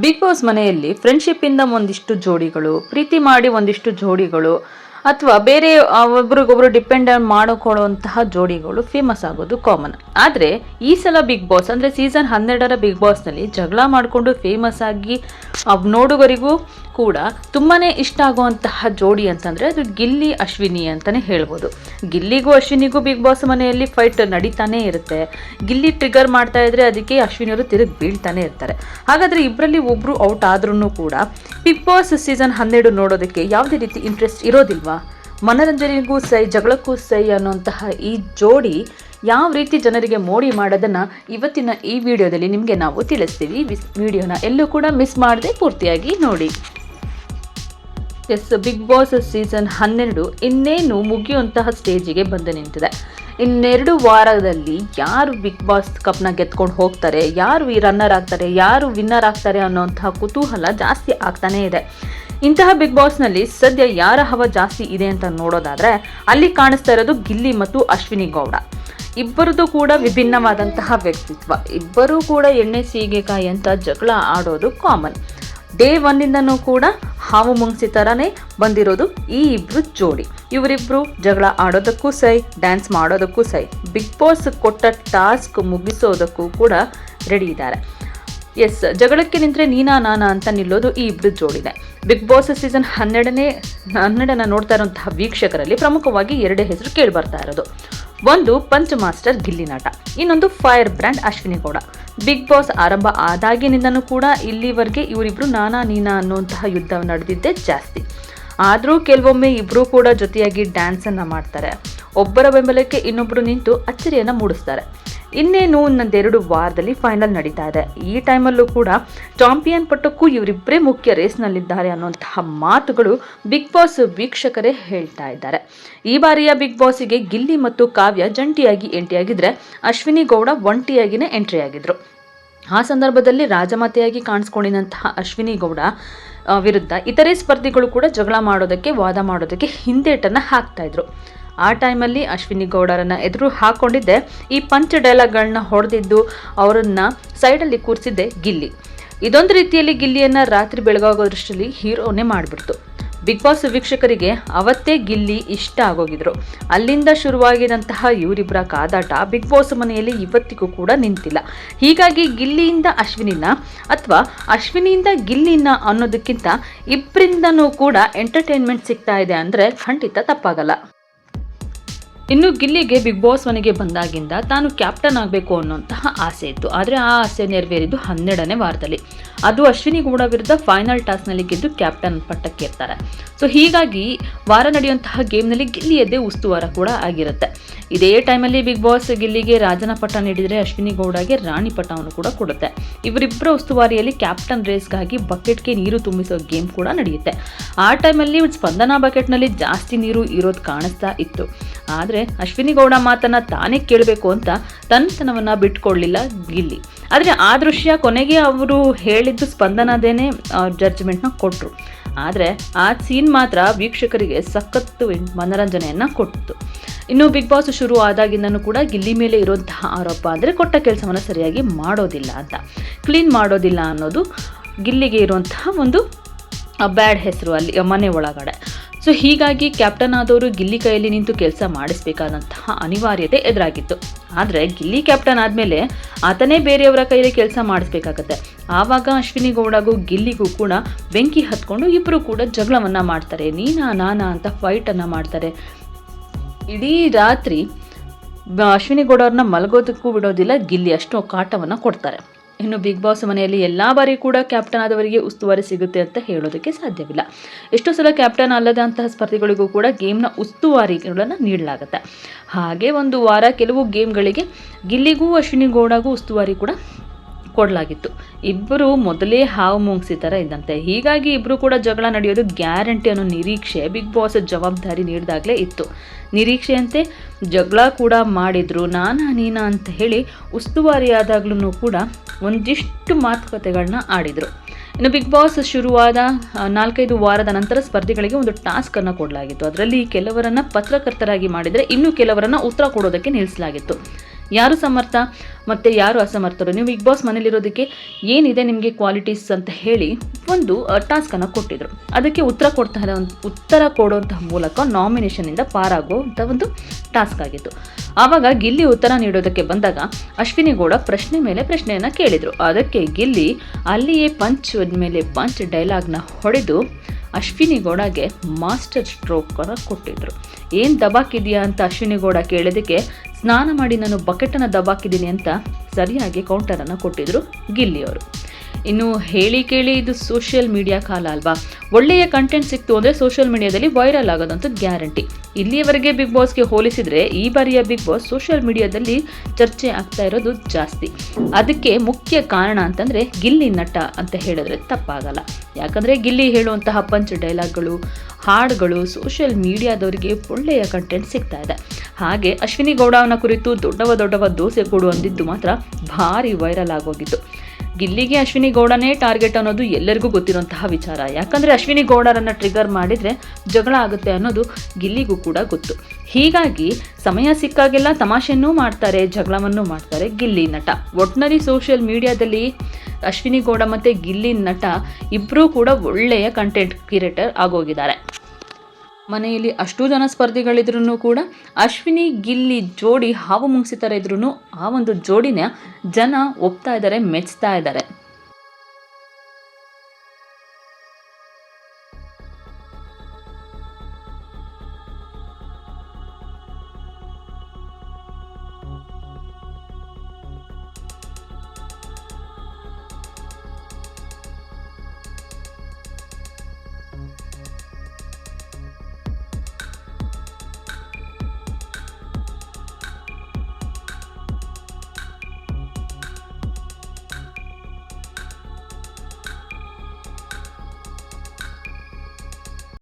Big boss ಮನೆಯಲ್ಲಿ friendship ಇಂದ ಒಂದಿಷ್ಟು ಜೋಡಿಗಳು, ಪ್ರೀತಿ ಮಾಡಿ ಒಂದಿಷ್ಟು ಜೋಡಿಗಳು, ಅಥವಾ ಬೇರೆ ಒಬ್ರಿಗೊಬ್ರು ಡಿಪೆಂಡ್ ಮಾಡಿಕೊಳ್ಳುವಂತಹ ಜೋಡಿಗಳು ಫೇಮಸ್ ಆಗೋದು ಕಾಮನ್. ಆದರೆ ಈ ಸಲ ಬಿಗ್ ಬಾಸ್ ಅಂದರೆ ಸೀಸನ್ 12ರ ಬಿಗ್ ಬಾಸ್ನಲ್ಲಿ ಜಗಳ ಮಾಡಿಕೊಂಡು ಫೇಮಸ್ ಆಗಿ ನೋಡುಗರಿಗೂ ಕೂಡ ತುಂಬಾ ಇಷ್ಟ ಆಗುವಂತಹ ಜೋಡಿ ಅಂತಂದರೆ ಅದು ಗಿಲ್ಲಿ ಅಶ್ವಿನಿ ಅಂತಲೇ ಹೇಳ್ಬೋದು. ಗಿಲ್ಲಿಗೂ ಅಶ್ವಿನಿಗೂ ಬಿಗ್ ಬಾಸ್ ಮನೆಯಲ್ಲಿ ಫೈಟ್ ನಡೀತಾನೆ ಇರುತ್ತೆ. ಗಿಲ್ಲಿ ಟ್ರಿಗರ್ ಮಾಡ್ತಾ ಇದ್ರೆ ಅದಕ್ಕೆ ಅಶ್ವಿನಿಯವರು ತಿರುಗಿ ಬೀಳ್ತಾನೆ ಇರ್ತಾರೆ. ಹಾಗಾದರೆ ಇಬ್ಬರಲ್ಲಿ ಒಬ್ಬರು ಔಟ್ ಆದ್ರೂ ಕೂಡ ಬಿಗ್ ಬಾಸ್ ಸೀಸನ್ 12 ನೋಡೋದಕ್ಕೆ ಯಾವುದೇ ರೀತಿ ಇಂಟ್ರೆಸ್ಟ್ ಇರೋದಿಲ್ವಾ? ಮನರಂಜನೆಗೂ ಸೈ, ಜಗಳಕ್ಕೂ ಸೈ ಅನ್ನುವಂತಹ ಈ ಜೋಡಿ ಯಾವ ರೀತಿ ಜನರಿಗೆ ಮೋಡಿ ಮಾಡೋದನ್ನು ಇವತ್ತಿನ ಈ ವಿಡಿಯೋದಲ್ಲಿ ನಿಮಗೆ ನಾವು ತಿಳಿಸ್ತೀವಿ. ವಿಡಿಯೋನ ಎಲ್ಲೂ ಕೂಡ ಮಿಸ್ ಮಾಡದೆ ಪೂರ್ತಿಯಾಗಿ ನೋಡಿ. ಬಿಗ್ ಬಾಸ್ ಸೀಸನ್ 12 ಇನ್ನೇನು ಮುಗಿಯುವಂತಹ ಸ್ಟೇಜಿಗೆ ಬಂದು ನಿಂತಿದೆ. ಇನ್ನೆರಡು ವಾರದಲ್ಲಿ ಯಾರು ಬಿಗ್ ಬಾಸ್ ಕಪ್ನ ಗೆದ್ಕೊಂಡು ಹೋಗ್ತಾರೆ, ಯಾರು ಈ ರನ್ನರ್ ಆಗ್ತಾರೆ, ಯಾರು ವಿನ್ನರ್ ಆಗ್ತಾರೆ ಅನ್ನೋಂತಹ ಕುತೂಹಲ ಜಾಸ್ತಿ ಆಗ್ತಾನೇ ಇದೆ. ಇಂತಹ ಬಿಗ್ ಬಾಸ್ನಲ್ಲಿ ಸದ್ಯ ಯಾರ ಹವ ಜಾಸ್ತಿ ಇದೆ ಅಂತ ನೋಡೋದಾದರೆ ಅಲ್ಲಿ ಕಾಣಿಸ್ತಾ ಇರೋದು ಗಿಲ್ಲಿ ಮತ್ತು ಅಶ್ವಿನಿ ಗೌಡ. ಇಬ್ಬರದು ಕೂಡ ವಿಭಿನ್ನವಾದಂತಹ ವ್ಯಕ್ತಿತ್ವ. ಇಬ್ಬರೂ ಕೂಡ ಎಣ್ಣೆ ಸೀಗೆಕಾಯಿ ಅಂತ ಜಗಳ ಆಡೋದು ಕಾಮನ್. ಡೇ 1ಇಂದನೂ ಕೂಡ ಹಾವು ಮುಂಗ್ಸಿ ಥರನೇ ಬಂದಿರೋದು ಈ ಇಬ್ಬರು ಜೋಡಿ. ಇವರಿಬ್ಬರು ಜಗಳ ಆಡೋದಕ್ಕೂ ಸೈ, ಡ್ಯಾನ್ಸ್ ಮಾಡೋದಕ್ಕೂ ಸೈ, ಬಿಗ್ ಬಾಸ್ ಕೊಟ್ಟ ಟಾಸ್ಕ್ ಮುಗಿಸೋದಕ್ಕೂ ಕೂಡ ರೆಡಿ ಇದ್ದಾರೆ. ಜಗಳಕ್ಕೆ ನಿಂತರೆ ನೀನಾ ನಾನಾ ಅಂತ ನಿಲ್ಲೋದು ಈ ಇಬ್ಬರು ಜೋಡಿದೆ. ಬಿಗ್ ಬಾಸ್ ಸೀಸನ್ 12ನ ನೋಡ್ತಾ ಇರುವಂತಹ ವೀಕ್ಷಕರಲ್ಲಿ ಪ್ರಮುಖವಾಗಿ 2 ಹೆಸರು ಕೇಳಿ ಬರ್ತಾ ಇರೋದು. ಒಂದು ಪಂಚ್ ಮಾಸ್ಟರ್ ಗಿಲ್ಲಿ ನಟ, ಇನ್ನೊಂದು firebrand Ashwini Gowda. Big boss ಆರಂಭ ಆದಾಗಿನಿಂದನೂ ಕೂಡ ಇಲ್ಲಿವರೆಗೆ ಇವರಿಬ್ರು ನಾನಾ ನೀನಾ ಅನ್ನುವಂತಹ ಯುದ್ಧ ನಡೆದಿದ್ದೇ ಜಾಸ್ತಿ. ಆದರೂ ಕೆಲವೊಮ್ಮೆ ಇಬ್ಬರೂ ಕೂಡ ಜೊತೆಯಾಗಿ ಡ್ಯಾನ್ಸನ್ನು ಮಾಡ್ತಾರೆ. ಒಬ್ಬರ ಬೆಂಬಲಕ್ಕೆ ಇನ್ನೊಬ್ಬರು ನಿಂತು ಅಚ್ಚರಿಯನ್ನು ಮೂಡಿಸ್ತಾರೆ. ಇನ್ನೇನು 1-2 ವಾರದಲ್ಲಿ ಫೈನಲ್ ನಡೀತಾ ಇದೆ. ಈ ಟೈಮಲ್ಲೂ ಕೂಡ ಚಾಂಪಿಯನ್ ಪಟ್ಟಕ್ಕೂ ಇವರಿಬ್ಬರೇ ಮುಖ್ಯ ರೇಸ್ನಲ್ಲಿದ್ದಾರೆ ಅನ್ನುವಂತಹ ಮಾತುಗಳು ಬಿಗ್ ಬಾಸ್ ವೀಕ್ಷಕರೇ ಹೇಳ್ತಾ ಇದ್ದಾರೆ. ಈ ಬಾರಿಯ ಬಿಗ್ ಬಾಸ್ಗೆ ಗಿಲ್ಲಿ ಮತ್ತು ಕಾವ್ಯ ಜಂಟಿಯಾಗಿ ಎಂಟ್ರಿಯಾಗಿದ್ದರೆ ಅಶ್ವಿನಿ ಗೌಡ ಒಂಟಿಯಾಗಿಯೇ ಎಂಟ್ರಿಯಾಗಿದ್ದರು. ಆ ಸಂದರ್ಭದಲ್ಲಿ ರಾಜಮಾತೆಯಾಗಿ ಕಾಣಿಸ್ಕೊಂಡಿದ್ದಂತಹ ಅಶ್ವಿನಿ ಗೌಡ ವಿರುದ್ಧ ಇತರೆ ಸ್ಪರ್ಧಿಗಳು ಕೂಡ ಜಗಳ ಮಾಡೋದಕ್ಕೆ, ವಾದ ಮಾಡೋದಕ್ಕೆ ಹಿಂದೇಟನ್ನು ಹಾಕ್ತಾ ಇದ್ರು. ಆ ಟೈಮಲ್ಲಿ ಅಶ್ವಿನಿ ಗೌಡರನ್ನು ಎದುರು ಹಾಕ್ಕೊಂಡಿದ್ದೆ ಈ ಪಂಚ್ ಡೈಲಾಗ್ಗಳನ್ನ ಹೊಡೆದಿದ್ದು ಅವರನ್ನು ಸೈಡಲ್ಲಿ ಕೂರಿಸಿದ್ದೆ ಗಿಲ್ಲಿ. ಇದೊಂದು ರೀತಿಯಲ್ಲಿ ಗಿಲ್ಲಿಯನ್ನು ರಾತ್ರಿ ಬೆಳಗಾಗೋದ್ರಷ್ಟರಲ್ಲಿ ಹೀರೋನೇ ಮಾಡಿಬಿಡ್ತು. ಬಿಗ್ ಬಾಸ್ ವೀಕ್ಷಕರಿಗೆ ಅವತ್ತೇ ಗಿಲ್ಲಿ ಇಷ್ಟ ಆಗೋಗಿದ್ರು. ಅಲ್ಲಿಂದ ಶುರುವಾಗಿದಂತಹ ಇವರಿಬ್ಬರ ಕಾದಾಟ ಬಿಗ್ ಬಾಸ್ ಮನೆಯಲ್ಲಿ ಇವತ್ತಿಗೂ ಕೂಡ ನಿಂತಿಲ್ಲ. ಹೀಗಾಗಿ ಗಿಲ್ಲಿಯಿಂದ ಅಶ್ವಿನಿನ ಅಥವಾ ಅಶ್ವಿನಿಯಿಂದ ಗಿಲ್ಲಿನ ಅನ್ನೋದಕ್ಕಿಂತ ಇಬ್ಬರಿಂದನೂ ಕೂಡ ಎಂಟರ್ಟೈನ್ಮೆಂಟ್ ಸಿಗ್ತಾ ಇದೆ ಅಂದರೆ ಖಂಡಿತ ತಪ್ಪಾಗಲ್ಲ. ಇನ್ನು ಗಿಲ್ಲಿಗೆ ಬಿಗ್ ಬಾಸ್ ಮನೆಗೆ ಬಂದಾಗಿಂದ ತಾನು ಕ್ಯಾಪ್ಟನ್ ಆಗಬೇಕು ಅನ್ನೋಂತಹ ಆಸೆ ಇತ್ತು. ಆದರೆ ಆ ಆಸೆ ನೆರವೇರಿದ್ದು 12ನೇ ವಾರದಲ್ಲಿ. ಅದು ಅಶ್ವಿನಿ ಗೌಡ ವಿರುದ್ಧ ಫೈನಲ್ ಟಾಸ್ನಲ್ಲಿ ಗೆದ್ದು ಕ್ಯಾಪ್ಟನ್ ಪಟ್ಟಕ್ಕೇರ್ತಾರೆ. ಸೊ ಹೀಗಾಗಿ ವಾರ ನಡೆಯುವಂತಹ ಗೇಮ್ನಲ್ಲಿ ಗಿಲ್ಲಿಯದ್ದೇ ಉಸ್ತುವಾರ ಕೂಡ ಆಗಿರುತ್ತೆ. ಇದೇ ಟೈಮಲ್ಲಿ ಬಿಗ್ ಬಾಸ್ ಗಿಲ್ಲಿಗೆ ರಾಜನ ಪಟ್ಟ ನೀಡಿದರೆ ಅಶ್ವಿನಿ ಗೌಡಗೆ ರಾಣಿ ಪಟ್ಟವನ್ನು ಕೂಡ ಕೊಡುತ್ತೆ. ಇವರಿಬ್ಬರ ಉಸ್ತುವಾರಿಯಲ್ಲಿ ಕ್ಯಾಪ್ಟನ್ ರೇಸ್ಗಾಗಿ ಬಕೆಟ್ಗೆ ನೀರು ತುಂಬಿಸೋ ಗೇಮ್ ಕೂಡ ನಡೆಯುತ್ತೆ. ಆ ಟೈಮಲ್ಲಿ ಸ್ಪಂದನಾ ಬಕೆಟ್ನಲ್ಲಿ ಜಾಸ್ತಿ ನೀರು ಇರೋದು ಕಾಣಿಸ್ತಾ ಇತ್ತು. ಆದರೆ ಅಶ್ವಿನಿ ಗೌಡ ಮಾತನ್ನು ತಾನೇ ಕೇಳಬೇಕು ಅಂತ ತನ್ನತನವನ್ನು ಬಿಟ್ಕೊಳ್ಳಿಲ್ಲ ಗಿಲ್ಲಿ. ಆದರೆ ಆ ದೃಶ್ಯ ಕೊನೆಗೆ ಅವರು ಹೇಳಿದ್ದು ಸ್ಪಂದನದೇನೆ ಜಡ್ಜ್ಮೆಂಟ್ನ ಕೊಟ್ಟರು. ಆದರೆ ಆ ಸೀನ್ ಮಾತ್ರ ವೀಕ್ಷಕರಿಗೆ ಸಖತ್ತು ಮನರಂಜನೆಯನ್ನು ಕೊಟ್ಟಿತು. ಇನ್ನು ಬಿಗ್ ಬಾಸ್ ಶುರು ಆದಾಗಿಂದನೂ ಕೂಡ ಗಿಲ್ಲಿ ಮೇಲೆ ಇರುವಂತಹ ಆರೋಪ ಅಂದರೆ ಕೊಟ್ಟ ಕೆಲಸವನ್ನು ಸರಿಯಾಗಿ ಮಾಡೋದಿಲ್ಲ ಅಂತ, ಕ್ಲೀನ್ ಮಾಡೋದಿಲ್ಲ ಅನ್ನೋದು ಗಿಲ್ಲಿಗೆ ಇರುವಂತಹ ಒಂದು ಬ್ಯಾಡ್ ಹೆಸರು ಅಲ್ಲಿ ಮನೆ ಒಳಗಡೆ. ಸೊ ಹೀಗಾಗಿ ಕ್ಯಾಪ್ಟನ್ ಆದವರು ಗಿಲ್ಲಿ ಕೈಯಲ್ಲಿ ನಿಂತು ಕೆಲಸ ಮಾಡಿಸಬೇಕಾದಂತಹ ಅನಿವಾರ್ಯತೆ ಎದುರಾಗಿತ್ತು. ಆದರೆ ಗಿಲ್ಲಿ ಕ್ಯಾಪ್ಟನ್ ಆದಮೇಲೆ ಆತನೇ ಬೇರೆಯವರ ಕೈಯಲ್ಲಿ ಕೆಲಸ ಮಾಡಿಸ್ಬೇಕಾಗತ್ತೆ. ಆವಾಗ ಅಶ್ವಿನಿ ಗೌಡಗೂ ಗಿಲ್ಲಿಗೂ ಕೂಡ ಬೆಂಕಿ ಹತ್ಕೊಂಡು ಇಬ್ಬರು ಕೂಡ ಜಗಳವನ್ನು ಮಾಡ್ತಾರೆ. ನೀನಾ ನಾನಾ ಅಂತ ಫೈಟನ್ನು ಮಾಡ್ತಾರೆ. ಇಡೀ ರಾತ್ರಿ ಅಶ್ವಿನಿ ಗೌಡವ್ರನ್ನ ಮಲಗೋದಕ್ಕೂ ಬಿಡೋದಿಲ್ಲ ಗಿಲ್ಲಿ, ಅಷ್ಟು ಕಾಟವನ್ನು ಕೊಡ್ತಾರೆ. ಇನ್ನು ಬಿಗ್ ಬಾಸ್ ಮನೆಯಲ್ಲಿ ಎಲ್ಲ ಬಾರಿ ಕೂಡ ಕ್ಯಾಪ್ಟನ್ ಆದವರಿಗೆ ಉಸ್ತುವಾರಿ ಸಿಗುತ್ತೆ ಅಂತ ಹೇಳೋದಕ್ಕೆ ಸಾಧ್ಯವಿಲ್ಲ. ಎಷ್ಟೋ ಸಲ ಕ್ಯಾಪ್ಟನ್ ಅಲ್ಲದಂತಹ ಸ್ಪರ್ಧಿಗಳಿಗೂ ಕೂಡ ಗೇಮ್ನ ಉಸ್ತುವಾರಿಗಳನ್ನು ನೀಡಲಾಗುತ್ತೆ. ಹಾಗೆ ಒಂದು ವಾರ ಕೆಲವು ಗೇಮ್ಗಳಿಗೆ ಗಿಲ್ಲಿಗೂ ಅಶ್ವಿನಿ ಗೌಡಗೂ ಉಸ್ತುವಾರಿ ಕೂಡ ಕೊಡಲಾಗಿತ್ತು. ಇಬ್ಬರು ಮೊದಲೇ ಹಾವು ಮುಂಗ್ಸಿ ಥರ ಇದ್ದಂತೆ. ಹೀಗಾಗಿ ಇಬ್ಬರು ಕೂಡ ಜಗಳ ನಡೆಯೋದು ಗ್ಯಾರಂಟಿ ಅನ್ನೋ ನಿರೀಕ್ಷೆ ಬಿಗ್ ಬಾಸ್ ಜವಾಬ್ದಾರಿ ನೀಡಿದಾಗಲೇ ಇತ್ತು. ನಿರೀಕ್ಷೆಯಂತೆ ಜಗಳ ಕೂಡ ಮಾಡಿದ್ರು. ನಾನಾ ನೀನಾ ಅಂತ ಹೇಳಿ ಉಸ್ತುವಾರಿಯಾದಾಗ್ಲೂ ಕೂಡ ಒಂದಿಷ್ಟು ಮಾತುಕತೆಗಳನ್ನ ಆಡಿದರು. ಇನ್ನು ಬಿಗ್ ಬಾಸ್ ಶುರುವಾದ 4-5 ವಾರದ ನಂತರ ಸ್ಪರ್ಧಿಗಳಿಗೆ ಒಂದು ಟಾಸ್ಕನ್ನು ಕೊಡಲಾಗಿತ್ತು. ಅದರಲ್ಲಿ ಕೆಲವರನ್ನು ಪತ್ರಕರ್ತರಾಗಿ ಮಾಡಿದರೆ ಇನ್ನು ಕೆಲವರನ್ನು ಉತ್ತರ ಕೊಡೋದಕ್ಕೆ ನಿಲ್ಲಿಸಲಾಗಿತ್ತು. ಯಾರು ಸಮರ್ಥ ಮತ್ತು ಯಾರು ಅಸಮರ್ಥರು, ನೀವು ಬಿಗ್ ಬಾಸ್ ಮನೇಲಿರೋದಕ್ಕೆ ಏನಿದೆ ನಿಮಗೆ ಕ್ವಾಲಿಟೀಸ್ ಅಂತ ಹೇಳಿ ಒಂದು ಟಾಸ್ಕನ್ನು ಕೊಟ್ಟಿದ್ರು. ಅದಕ್ಕೆ ಉತ್ತರ ಕೊಡುವಂತಹ ಮೂಲಕ ನಾಮಿನೇಷನಿಂದ ಪಾರಾಗುವಂಥ ಒಂದು ಟಾಸ್ಕ್ ಆಗಿತ್ತು. ಆವಾಗ ಗಿಲ್ಲಿ ಉತ್ತರ ನೀಡೋದಕ್ಕೆ ಬಂದಾಗ ಅಶ್ವಿನಿ ಗೌಡ ಪ್ರಶ್ನೆ ಮೇಲೆ ಪ್ರಶ್ನೆಯನ್ನು ಕೇಳಿದರು. ಅದಕ್ಕೆ ಗಿಲ್ಲಿ ಅಲ್ಲಿಯೇ ಪಂಚ್ ಮೇಲೆ ಪಂಚ್ ಡೈಲಾಗ್ನ ಹೊಡೆದು ಅಶ್ವಿನಿ ಗೌಡಗೆ ಮಾಸ್ಟರ್ ಸ್ಟ್ರೋಕನ್ನು ಕೊಟ್ಟಿದ್ರು. ಏನು ದಬಾಕಿದೆಯಾ ಅಂತ ಅಶ್ವಿನಿ ಗೌಡ ಕೇಳಿದಕ್ಕೆ ಸ್ನಾನ ಮಾಡಿ ನಾನು ಬಕೆಟನ್ನು ದಬಾಕಿದ್ದೀನಿ ಅಂತ ಸರಿಯಾಗಿ ಕೌಂಟರನ್ನು ಕೊಟ್ಟಿದ್ರು ಗಿಲ್ಲಿಯವರು. ಇನ್ನು ಹೇಳಿ ಕೇಳಿ ಇದು ಸೋಷಿಯಲ್ ಮೀಡಿಯಾ ಕಾಲ ಅಲ್ವಾ, ಒಳ್ಳೆಯ ಕಂಟೆಂಟ್ ಸಿಕ್ತು ಅಂದರೆ ಸೋಷಿಯಲ್ ಮೀಡಿಯಾದಲ್ಲಿ ವೈರಲ್ ಆಗೋದಂತೂ ಗ್ಯಾರಂಟಿ. ಇಲ್ಲಿಯವರೆಗೆ ಬಿಗ್ ಬಾಸ್ಗೆ ಹೋಲಿಸಿದರೆ ಈ ಬಾರಿಯ ಬಿಗ್ ಬಾಸ್ ಸೋಷಿಯಲ್ ಮೀಡಿಯಾದಲ್ಲಿ ಚರ್ಚೆ ಆಗ್ತಾ ಇರೋದು ಜಾಸ್ತಿ. ಅದಕ್ಕೆ ಮುಖ್ಯ ಕಾರಣ ಅಂತಂದರೆ ಗಿಲ್ಲಿ ನಟ ಅಂತ ಹೇಳಿದ್ರೆ ತಪ್ಪಾಗಲ್ಲ. ಯಾಕಂದರೆ ಗಿಲ್ಲಿ ಹೇಳುವಂತಹ ಪಂಚ್ ಡೈಲಾಗ್ಗಳು, ಹಾಡುಗಳು ಸೋಷಿಯಲ್ ಮೀಡಿಯಾದವರಿಗೆ ಒಳ್ಳೆಯ ಕಂಟೆಂಟ್ ಸಿಗ್ತಾ ಇದೆ. ಹಾಗೆ ಅಶ್ವಿನಿ ಗೌಡವನ ಕುರಿತು ದೊಡ್ಡವ ದೋಸೆ ಕೊಡು ಅಂದಿದ್ದು ಮಾತ್ರ ಭಾರಿ ವೈರಲ್ ಆಗೋಗಿತ್ತು. ಗಿಲ್ಲಿಗೆ ಅಶ್ವಿನಿ ಗೌಡನೇ ಟಾರ್ಗೆಟ್ ಅನ್ನೋದು ಎಲ್ಲರಿಗೂ ಗೊತ್ತಿರುವಂತಹ ವಿಚಾರ. ಯಾಕಂದರೆ ಅಶ್ವಿನಿ ಗೌಡರನ್ನು ಟ್ರಿಗರ್ ಮಾಡಿದರೆ ಜಗಳ ಆಗುತ್ತೆ ಅನ್ನೋದು ಗಿಲ್ಲಿಗೂ ಕೂಡ ಗೊತ್ತು. ಹೀಗಾಗಿ ಸಮಯ ಸಿಕ್ಕಾಗೆಲ್ಲ ತಮಾಷೆಯನ್ನೂ ಮಾಡ್ತಾರೆ, ಜಗಳವನ್ನು ಮಾಡ್ತಾರೆ ಗಿಲ್ಲಿ ನಟ. ಒಟ್ಟಿನಲ್ಲಿ ಸೋಷಿಯಲ್ ಮೀಡಿಯಾದಲ್ಲಿ ಅಶ್ವಿನಿ ಗೌಡ ಮತ್ತು ಗಿಲ್ಲಿ ನಟ ಇಬ್ಬರೂ ಕೂಡ ಒಳ್ಳೆಯ ಕಂಟೆಂಟ್ ಕ್ರಿಯೇಟರ್ ಆಗೋಗಿದ್ದಾರೆ. ಮನೆಯಲ್ಲಿ ಅಷ್ಟೂ ಜನ ಸ್ಪರ್ಧಿಗಳಿದ್ರೂ ಕೂಡ ಅಶ್ವಿನಿ ಗಿಲ್ಲಿ ಜೋಡಿ ಹಾವು ಮುಂಗ್ಸಿ ಥರ ಇದ್ರೂ ಆ ಒಂದು ಜೋಡಿನ ಜನ ಒಪ್ತಾ ಇದ್ದಾರೆ, ಮೆಚ್ತಾ ಇದ್ದಾರೆ.